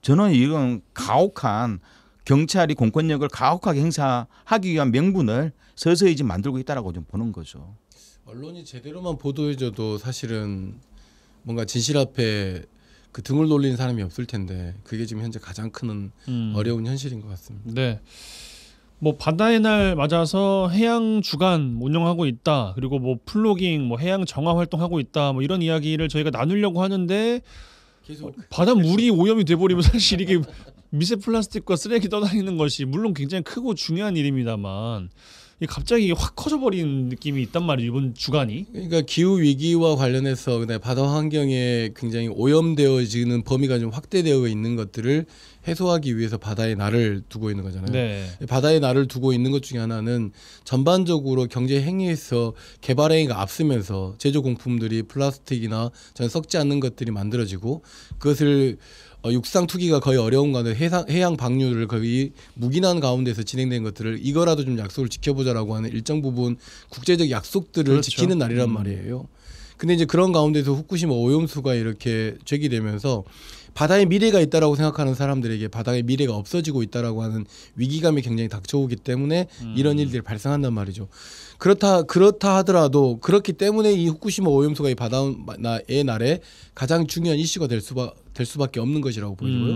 저는 이건 가혹한 경찰이 공권력을 가혹하게 행사하기 위한 명분을 서서히 지금 만들고 있다라고 좀 보는 거죠.
언론이 제대로만 보도해줘도 사실은 뭔가 진실 앞에 그 등을 돌리는 사람이 없을 텐데 그게 지금 현재 가장 큰 어려운 현실인 것 같습니다.
네. 뭐 바다의 날 맞아서 해양 주간 운영하고 있다. 그리고 뭐 플로깅, 뭐 해양 정화 활동하고 있다. 뭐 이런 이야기를 저희가 나누려고 하는데 계속 바다 물이 오염이 돼버리면 사실 이게 미세 플라스틱과 쓰레기 떠다니는 것이 물론 굉장히 크고 중요한 일입니다만 갑자기 확 커져버린 느낌이 있단 말이에요. 이번 주간이.
그러니까 기후 위기와 관련해서 바다 환경에 굉장히 오염되어지는 범위가 좀 확대되어 있는 것들을 해소하기 위해서 바다의 날을 두고 있는 거잖아요.
네.
바다의 날을 두고 있는 것 중에 하나는 전반적으로 경제 행위에서 개발 행위가 앞서면서 제조 공품들이 플라스틱이나 전 썩지 않는 것들이 만들어지고 그것을 육상 투기가 거의 어려운 가운데 해양 방류를 거의 묵인한 가운데서 진행된 것들을 이거라도 좀 약속을 지켜보자라고 하는 일정 부분 국제적 약속들을
그렇죠.
지키는 날이란 말이에요. 근데 이제 그런 가운데서 후쿠시마 오염수가 이렇게 제기되면서 바다에 미래가 있다라고 생각하는 사람들에게 바다의 미래가 없어지고 있다라고 하는 위기감이 굉장히 닥쳐오기 때문에 이런 일들이 발생한단 말이죠. 그렇다 하더라도 그렇기 때문에 이 후쿠시마 오염수가 이 바다의 날에 가장 중요한 이슈가 될 수밖에 없는 것이라고 보이고요.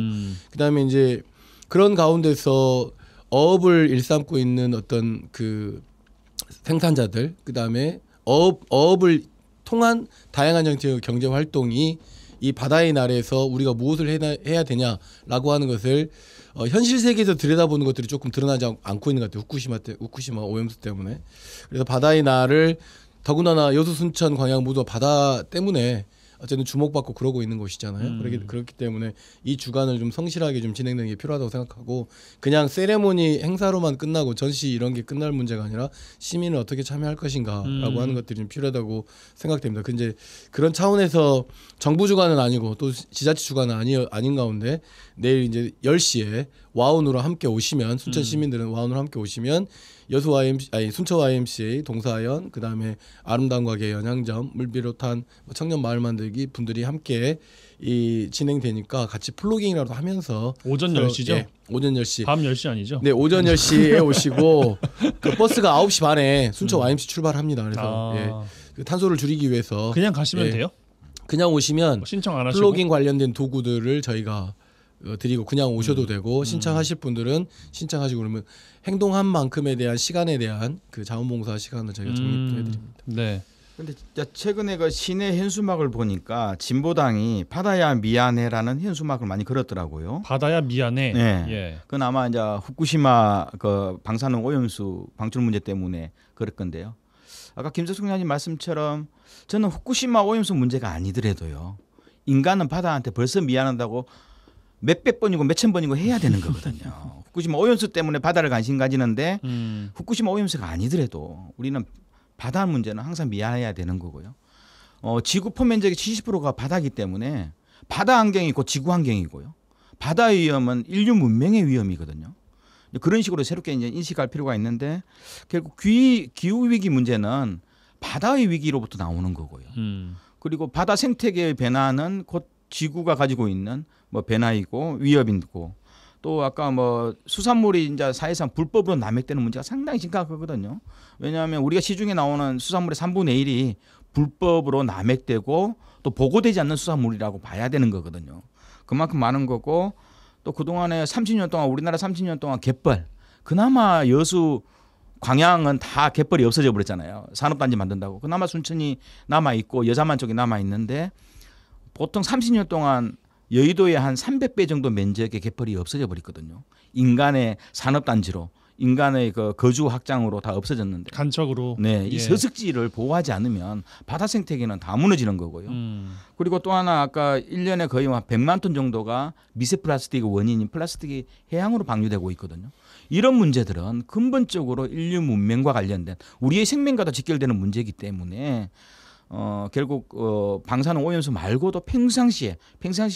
그다음에 이제 그런 가운데서 어업을 일삼고 있는 어떤 그 생산자들, 그다음에 어업을 통한 다양한 형태의 경제 활동이 이 바다의 날에서 우리가 무엇을 해야 되냐라고 하는 것을 현실 세계에서 들여다보는 것들이 조금 드러나지 않고 있는 것 같아요. 후쿠시마 오염수 때문에. 그래서 바다의 날을 더군다나 여수, 순천, 광양 모두 바다 때문에 어쨌든 주목받고 그러고 있는 곳이잖아요. 그렇기 때문에 이 주간을 좀 성실하게 좀 진행되는 게 필요하다고 생각하고 그냥 세레모니 행사로만 끝나고 전시 이런 게 끝날 문제가 아니라 시민은 어떻게 참여할 것인가라고 하는 것들이 좀 필요하다고 생각됩니다. 근데 그런 차원에서 정부 주간은 아니고 또 지자체 주간은 아닌 가운데 내일 이제 10시에 와운으로 함께 오시면 순천 시민들은 와운으로 함께 오시면 여수 순천 YMCA 동사연 그다음에 아름다운 가게 연향점 물 비롯한 청년 마을 만들기 분들이 함께 이 진행되니까 같이 플로깅이라도 하면서
오전 10시죠?
예, 오전 10시.
밤 10시 아니죠?
네, 오전 10시에 오시고 그 버스가 9시 반에 순천 YMC 출발합니다. 그래서 예, 그 탄소를 줄이기 위해서
그냥 가시면 돼요?
그냥 오시면
신청 안 하시고
플로깅 관련된 도구들을 저희가 드리고 그냥 오셔도 되고 신청하실 분들은 신청하시고 그러면 행동한 만큼에 대한 시간에 대한 그 자원봉사 시간을 저희가 적립도 해드립니다.
네.
근데 최근에 그 시내 현수막을 보니까 진보당이 바다야 미안해라는 현수막을 많이 걸었더라고요.
바다야 미안해.
네.
예.
그건 아마 이제 후쿠시마 그 방사능 오염수 방출 문제 때문에 그럴 건데요. 아까 김석수 총장님 말씀처럼 저는 후쿠시마 오염수 문제가 아니더라도요. 인간은 바다한테 벌써 미안하다고 몇백 번이고 몇천 번이고 해야 되는 거거든요. 후쿠시마 오염수 때문에 바다를 관심 가지는데 후쿠시마 오염수가 아니더라도 우리는 바다 문제는 항상 미안해야 되는 거고요. 지구 포면적의 70%가 바다이기 때문에 바다 환경이 곧 지구 환경이고요. 바다 위험은 인류 문명의 위험이거든요. 그런 식으로 새롭게 이제 인식할 필요가 있는데 결국 기후 위기 문제는 바다의 위기로부터 나오는 거고요. 그리고 바다 생태계의 변화는 곧 지구가 가지고 있는 뭐 변화이고 위협이고 또 아까 뭐 수산물이 이제 사회상 불법으로 남획되는 문제가 상당히 심각하거든요. 왜냐하면 우리가 시중에 나오는 수산물의 3분의 1이 불법으로 남획되고 또 보고되지 않는 수산물이라고 봐야 되는 거거든요. 그만큼 많은 거고 또 그동안에 30년 동안 우리나라 30년 동안 갯벌 그나마 여수 광양은 다 갯벌이 없어져 버렸잖아요. 산업단지 만든다고. 그나마 순천이 남아있고 여자만 쪽이 남아있는데 보통 30년 동안 여의도의 한 300배 정도 면적의 갯벌이 없어져 버렸거든요. 인간의 산업단지로 인간의 그 거주 확장으로 다 없어졌는데
간척으로.
네, 이 서식지를 보호하지 않으면 바다 생태계는 다 무너지는 거고요. 그리고 또 하나 아까 1년에 거의 한 100만 톤 정도가 미세 플라스틱의 원인인 플라스틱이 해양으로 방류되고 있거든요. 이런 문제들은 근본적으로 인류 문명과 관련된 우리의 생명과도 직결되는 문제이기 때문에 결국 방사능 오염수 말고도 평상시에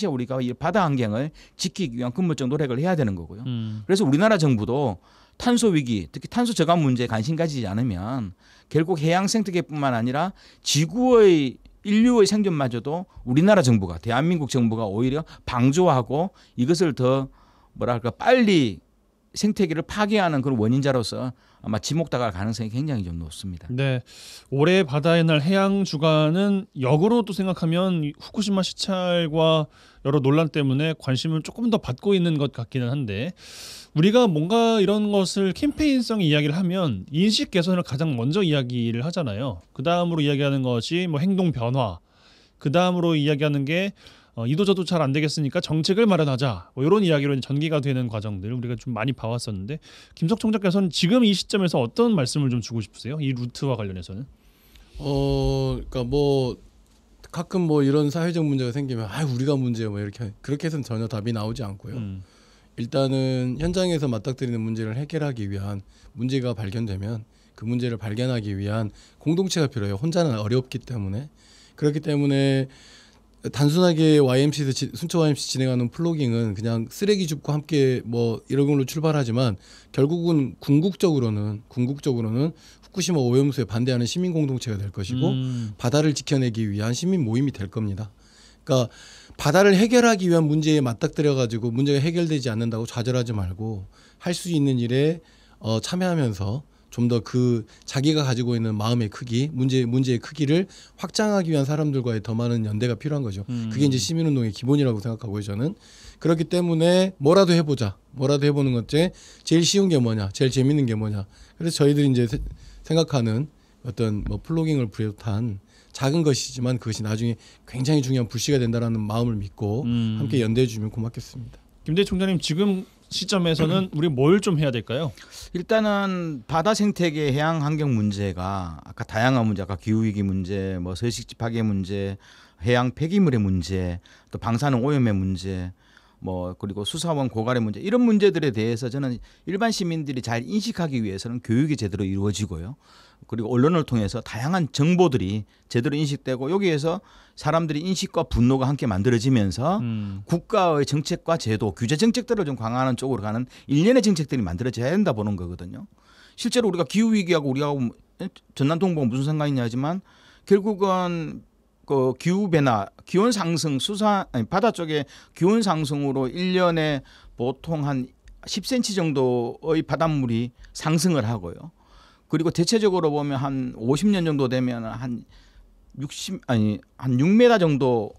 우리가 이 바다 환경을 지키기 위한 근본적 노력을 해야 되는 거고요. 그래서 우리나라 정부도 탄소 위기, 특히 탄소 저감 문제에 관심 가지지 않으면 결국 해양 생태계뿐만 아니라 지구의 인류의 생존마저도 우리나라 정부가 대한민국 정부가 오히려 방조하고 이것을 더 뭐랄까 빨리 생태계를 파괴하는 그런 원인자로서 아마 지목당할 가능성이 굉장히 좀 높습니다.
네, 올해 바다의 날 해양 주간은 역으로 또 생각하면 후쿠시마 시찰과 여러 논란 때문에 관심을 조금 더 받고 있는 것 같기는 한데 우리가 뭔가 이런 것을 캠페인성 이야기를 하면 인식 개선을 가장 먼저 이야기를 하잖아요. 그 다음으로 이야기하는 것이 뭐 행동 변화, 그 다음으로 이야기하는 게 이도저도 잘 안 되겠으니까 정책을 마련하자. 뭐 이런 이야기로 전개가 되는 과정들 우리가 좀 많이 봐왔었는데 김석 총장께서는 지금 이 시점에서 어떤 말씀을 좀 주고 싶으세요? 이 루트와 관련해서는?
그러니까 뭐 가끔 뭐 이런 사회적 문제가 생기면 우리가 문제예요. 뭐 이렇게 그렇게 해서는 전혀 답이 나오지 않고요. 일단은 현장에서 맞닥뜨리는 문제를 해결하기 위한 문제가 발견되면 그 문제를 발견하기 위한 공동체가 필요해요. 혼자는 어렵기 때문에. 그렇기 때문에 단순하게 YMC에서 순천 YMC 진행하는 플로깅은 그냥 쓰레기 줍고 함께 뭐 이런 걸로 출발하지만 결국은 궁극적으로는 후쿠시마 오염수에 반대하는 시민 공동체가 될 것이고 바다를 지켜내기 위한 시민 모임이 될 겁니다. 그러니까 바다를 해결하기 위한 문제에 맞닥뜨려 가지고 문제가 해결되지 않는다고 좌절하지 말고 할 수 있는 일에 참여하면서 좀 더 그 자기가 가지고 있는 마음의 크기, 문제의 크기를 확장하기 위한 사람들과의 더 많은 연대가 필요한 거죠. 그게 이제 시민운동의 기본이라고 생각하고요, 저는. 그렇기 때문에 뭐라도 해보자. 뭐라도 해보는 것 중에 제일 쉬운 게 뭐냐, 제일 재밌는 게 뭐냐. 그래서 저희들이 이제 생각하는 어떤 뭐 플로깅을 비롯한 작은 것이지만 그것이 나중에 굉장히 중요한 불씨가 된다라는 마음을 믿고 함께 연대해 주면 고맙겠습니다.
김대희 총장님 지금 시점에서는 우리 뭘 좀 해야 될까요?
일단은 바다 생태계 해양 환경 문제가 아까 다양한 문제, 아까 기후 위기 문제, 뭐 서식지 파괴 문제, 해양 폐기물의 문제, 또 방사능 오염의 문제, 뭐 그리고 수사원 고갈의 문제 이런 문제들에 대해서 저는 일반 시민들이 잘 인식하기 위해서는 교육이 제대로 이루어지고요. 그리고 언론을 통해서 다양한 정보들이 제대로 인식되고 여기에서 사람들이 인식과 분노가 함께 만들어지면서 국가의 정책과 제도, 규제 정책들을 좀 강화하는 쪽으로 가는 일련의 정책들이 만들어져야 된다 보는 거거든요. 실제로 우리가 기후 위기하고 우리하고 전남 동부가 무슨 상관이냐 하지만 결국은 그 기후 변화, 기온 상승, 바다 쪽에 기온 상승으로 1년에 보통 한 10cm 정도의 바닷물이 상승을 하고요. 그리고 대체적으로 보면 한 50년 정도 되면 한 6m 정도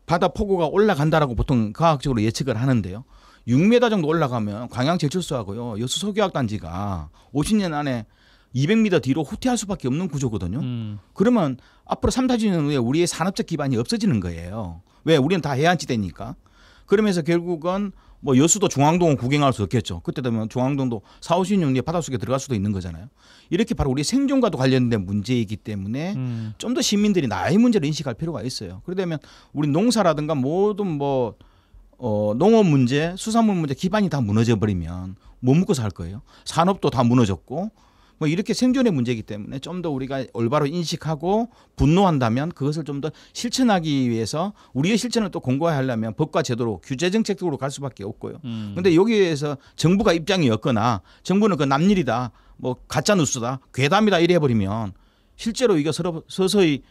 바다 폭우가 올라간다라고 보통 과학적으로 예측을 하는데요. 6m 정도 올라가면 광양 제철소하고요. 여수 소규학단지가 50년 안에 200m 뒤로 후퇴할 수밖에 없는 구조거든요. 그러면 앞으로 3, 4년 후에 우리의 산업적 기반이 없어지는 거예요. 왜? 우리는 다 해안지대니까. 그러면서 결국은 뭐 여수도 중앙동은 구경할 수 없겠죠. 그때 되면 중앙동도 4, 50년 바닷속에 들어갈 수도 있는 거잖아요. 이렇게 바로 우리 생존과도 관련된 문제이기 때문에 좀 더 시민들이 나의 문제를 인식할 필요가 있어요. 그러다 보면 우리 농사라든가 모든 뭐 농업 문제, 수산물 문제 기반이 다 무너져 버리면 못 먹고 살 거예요. 산업도 다 무너졌고 뭐 이렇게 생존의 문제이기 때문에 좀 더 우리가 올바로 인식하고 분노한다면 그것을 좀 더 실천하기 위해서 우리의 실천을 또 공고하려면 법과 제도로 규제 정책적으로 갈 수밖에 없고요. 그런데 여기에서 정부가 입장이 없거나 정부는 그 남일이다, 뭐 가짜 뉴스다, 괴담이다 이래 버리면 실제로 이게 서서히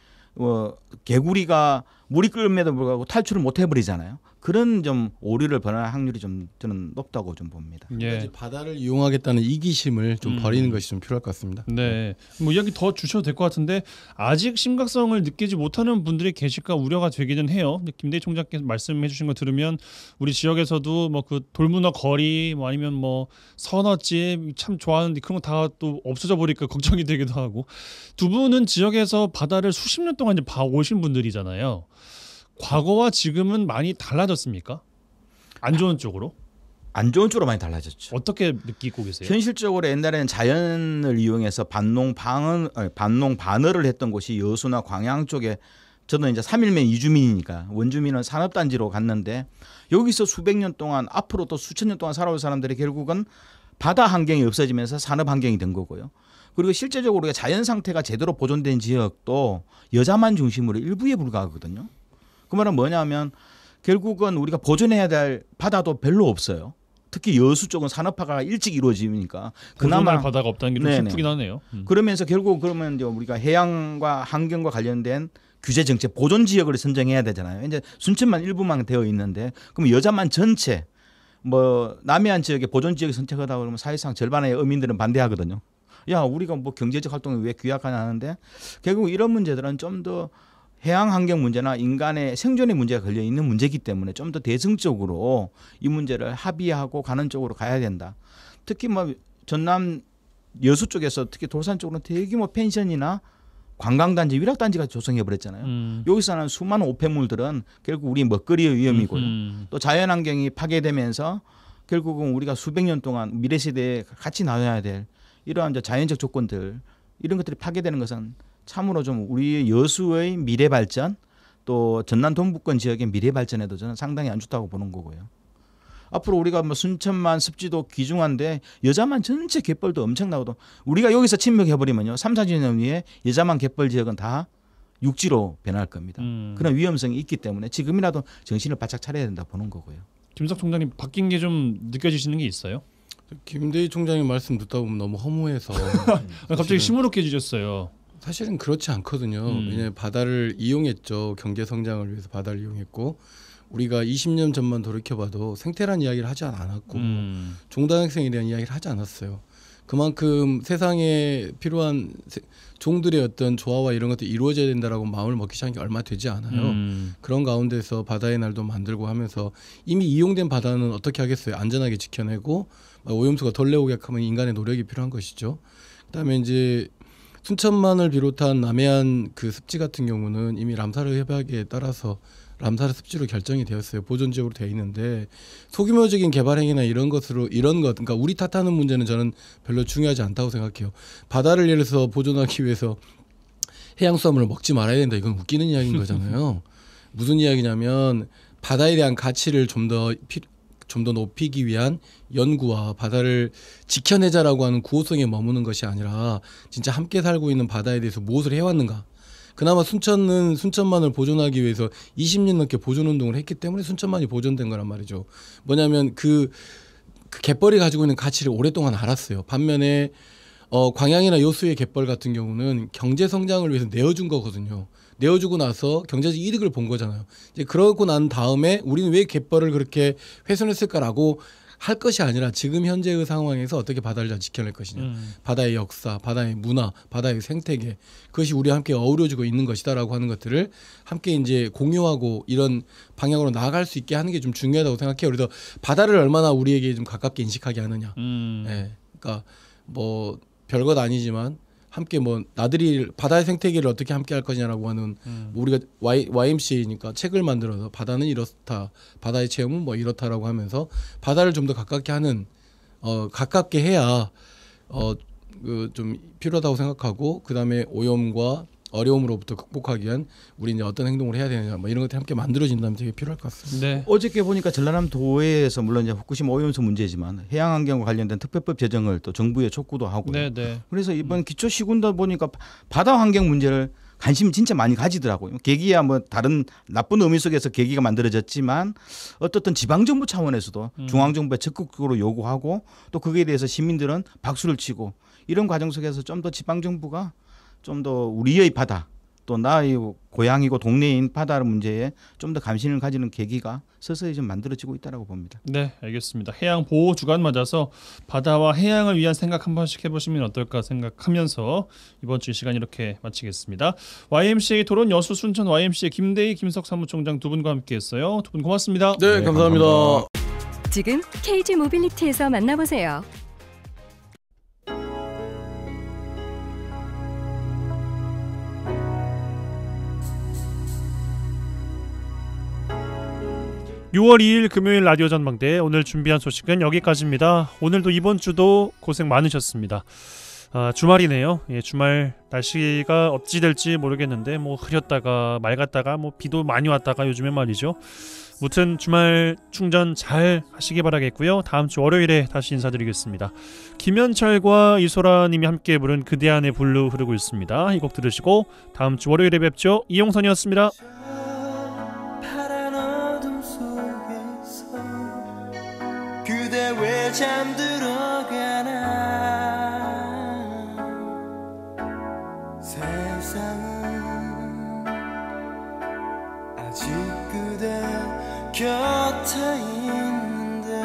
개구리가 물이 끓음에도 불구하고 탈출을 못 해버리잖아요. 그런 좀 오류를 범할 확률이 좀 저는 높다고 좀 봅니다.
예. 바다를 이용하겠다는 이기심을 좀 버리는 것이 좀 필요할 것 같습니다.
네, 뭐 이야기 더 주셔도 될 것 같은데 아직 심각성을 느끼지 못하는 분들이 계실까 우려가 되기는 해요. 김대희 총장께서 말씀해주신 거 들으면 우리 지역에서도 뭐 그 돌문어 거리, 뭐 아니면 뭐 선어집 참 좋아하는데 그런 거 다 또 없어져 버리니까 걱정이 되기도 하고. 두 분은 지역에서 바다를 수십 년 동안 이제 봐오신 분들이잖아요. 과거와 지금은 많이 달라졌습니까? 안 좋은 쪽으로?
안 좋은 쪽으로 많이 달라졌죠.
어떻게 느끼고 계세요?
현실적으로 옛날에는 자연을 이용해서 반농 반어를 했던 곳이 여수나 광양 쪽에 저는 이제 3일면 이주민이니까 원주민은 산업단지로 갔는데 여기서 수백 년 동안 앞으로 또 수천 년 동안 살아올 사람들이 결국은 바다 환경이 없어지면서 산업 환경이 된 거고요. 그리고 실제적으로 우리가 자연 상태가 제대로 보존된 지역도 여자만 중심으로 일부에 불과하거든요. 그 말은 뭐냐면 결국은 우리가 보존해야 될 바다도 별로 없어요. 특히 여수 쪽은 산업화가 일찍 이루어지니까
그나마 바다가 없다는 게 좀 슬프긴 하네요.
그러면서 결국 그러면 이제 우리가 해양과 환경과 관련된 규제 정책 보존 지역을 선정해야 되잖아요. 이제 순천만 일부만 되어 있는데 그럼 여자만 전체 뭐 남해안 지역에 보존 지역을 선택하다 그러면 사실상 절반의 어민들은 반대하거든요. 야 우리가 뭐 경제적 활동을 왜 규약하냐 하는데 결국 이런 문제들은 좀 더 해양 환경 문제나 인간의 생존의 문제가 걸려 있는 문제이기 때문에 좀 더 대승적으로 이 문제를 합의하고 가는 쪽으로 가야 된다. 특히 뭐 전남 여수 쪽에서 특히 돌산 쪽으로는 대규모 펜션이나 관광단지, 위락단지가 조성해 버렸잖아요. 여기서 나는 수많은 오폐물들은 결국 우리 먹거리의 위험이고요. 또 자연환경이 파괴되면서 결국은 우리가 수백 년 동안 미래 세대에 같이 나눠야 될 이러한 자연적 조건들 이런 것들이 파괴되는 것은 참으로 좀 우리 여수의 미래 발전 또 전남 동부권 지역의 미래 발전에도 저는 상당히 안 좋다고 보는 거고요. 앞으로 우리가 뭐 순천만 습지도 귀중한데 여자만 전체 갯벌도 엄청나거든. 우리가 여기서 침묵해버리면요 3, 4년 뒤에 여자만 갯벌 지역은 다 육지로 변할 겁니다. 그런 위험성이 있기 때문에 지금이라도 정신을 바짝 차려야 된다 보는 거고요.
김석 총장님 바뀐 게 좀 느껴지시는 게 있어요?
김대희 총장님 말씀 듣다 보면 너무 허무해서
갑자기 시무룩해지셨어요.
사실은 그렇지 않거든요. 왜냐하면 바다를 이용했죠. 경제 성장을 위해서 바다를 이용했고 우리가 20년 전만 돌이켜봐도 생태란 이야기를 하지 않았고 종단학생에 대한 이야기를 하지 않았어요. 그만큼 세상에 필요한 종들의 어떤 조화와 이런 것들이 이루어져야 된다라고 마음을 먹기 시작한 게 얼마 되지 않아요. 그런 가운데서 바다의 날도 만들고 하면서 이미 이용된 바다는 어떻게 하겠어요. 안전하게 지켜내고 오염수가 덜 나오게 하면 인간의 노력이 필요한 것이죠. 그다음에 이제 순천만을 비롯한 남해안 그 습지 같은 경우는 이미 람사르 협약에 따라서 람사르 습지로 결정이 되었어요. 보존 지역으로 되어 있는데 소규모적인 개발 행위나 이런 것 그러니까 우리 탓하는 문제는 저는 별로 중요하지 않다고 생각해요. 바다를 예를 들어서 보존하기 위해서 해양수산물을 먹지 말아야 된다. 이건 웃기는 이야기인 거잖아요. 무슨 이야기냐면 바다에 대한 가치를 좀 더 높이기 위한 연구와 바다를 지켜내자라고 하는 구호성에 머무는 것이 아니라 진짜 함께 살고 있는 바다에 대해서 무엇을 해왔는가. 그나마 순천은 순천만을 보존하기 위해서 20년 넘게 보존운동을 했기 때문에 순천만이 보존된 거란 말이죠. 뭐냐면 그 갯벌이 가지고 있는 가치를 오랫동안 알았어요. 반면에 광양이나 여수의 갯벌 같은 경우는 경제 성장을 위해서 내어준 거거든요. 내어주고 나서 경제적 이득을 본 거잖아요. 이제 그러고 난 다음에 우리는 왜 갯벌을 그렇게 훼손했을까라고 할 것이 아니라 지금 현재의 상황에서 어떻게 바다를 잘 지켜낼 것이냐. 바다의 역사, 바다의 문화, 바다의 생태계 그것이 우리와 함께 어우러지고 있는 것이다라고 하는 것들을 함께 이제 공유하고 이런 방향으로 나아갈 수 있게 하는 게 좀 중요하다고 생각해요. 그래서 바다를 얼마나 우리에게 좀 가깝게 인식하게 하느냐. 네. 그러니까 뭐 별것 아니지만 함께 뭐 나들이 바다의 생태계를 어떻게 함께 할 거냐라고 하는 우리가 YMCA니까 책을 만들어서 바다는 이렇다, 바다의 체험은 뭐 이렇다라고 하면서 바다를 좀 더 가깝게 하는 가깝게 해야 그 좀 필요하다고 생각하고 그다음에 오염과 어려움으로부터 극복하기 위한 우리 이제 어떤 행동을 해야 되느냐 뭐 이런 것들이 함께 만들어진다면 되게 필요할 것 같습니다.
네. 어저께 보니까 전라남도에서 물론 이제 후쿠시마 오염수 문제지만 해양환경과 관련된 특별법 제정을 또 정부에 촉구도 하고요.
네.
그래서 이번 기초시군다 보니까 바다 환경 문제를 관심 진짜 많이 가지더라고요. 계기야 뭐 다른 나쁜 의미 속에서 계기가 만들어졌지만 어떻든 지방정부 차원에서도 중앙정부에 적극적으로 요구하고 또 거기에 대해서 시민들은 박수를 치고 이런 과정 속에서 좀 더 지방정부가 좀 더 우리의 바다 또 나의 고향이고 동네인 바다 문제에 좀 더 관심을 가지는 계기가 서서히 좀 만들어지고 있다고 봅니다.
네, 알겠습니다. 해양 보호 주간 맞아서 바다와 해양을 위한 생각 한 번씩 해보시면 어떨까 생각하면서 이번 주 이 시간 이렇게 마치겠습니다. YMCA 토론 여수 순천 YMCA 김대희 김석 사무총장 두 분과 함께했어요. 두 분 고맙습니다.
네, 감사합니다.
지금 KG 모빌리티에서 만나보세요.
(6월 2일) 금요일 라디오 전망대 오늘 준비한 소식은 여기까지입니다. 오늘도 이번 주도 고생 많으셨습니다. 주말이네요. 예, 주말 날씨가 어찌 될지 모르겠는데 뭐 흐렸다가 맑았다가 뭐 비도 많이 왔다가 요즘에 말이죠. 무튼 주말 충전 잘 하시기 바라겠고요. 다음 주 월요일에 다시 인사드리겠습니다. 김현철과 이소라 님이 함께 부른 그대 안의 블루 흐르고 있습니다. 이 곡 들으시고 다음 주 월요일에 뵙죠. 이용선이었습니다.
그대 왜 잠들어가나 세상은 아직 그대 곁에 있는데